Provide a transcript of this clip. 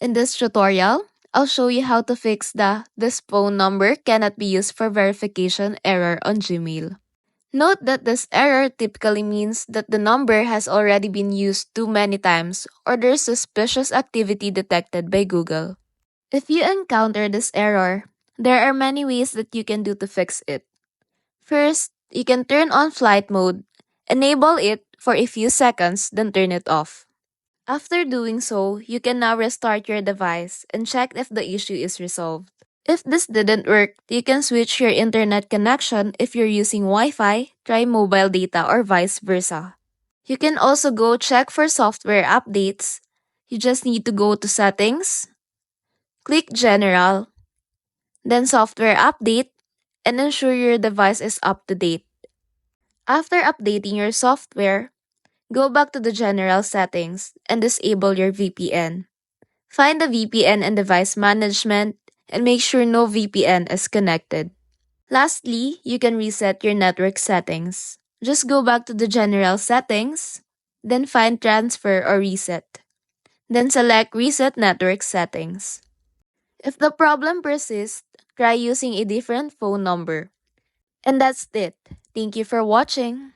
In this tutorial, I'll show you how to fix the "this phone number cannot be used for verification" error on Gmail. Note that this error typically means that the number has already been used too many times or there's suspicious activity detected by Google. If you encounter this error, there are many ways that you can do to fix it. First, you can turn on flight mode, enable it for a few seconds, then turn it off. After doing so, you can now restart your device and check if the issue is resolved. If this didn't work, you can switch your internet connection. If you're using Wi-Fi, try mobile data or vice versa. You can also go check for software updates. You just need to go to Settings, click General, then Software Update, and ensure your device is up to date. After updating your software, go back to the General Settings and disable your VPN. Find the VPN and device management and make sure no VPN is connected. Lastly, you can reset your network settings. Just go back to the General Settings, then find Transfer or Reset. Then select Reset Network Settings. If the problem persists, try using a different phone number. And that's it. Thank you for watching.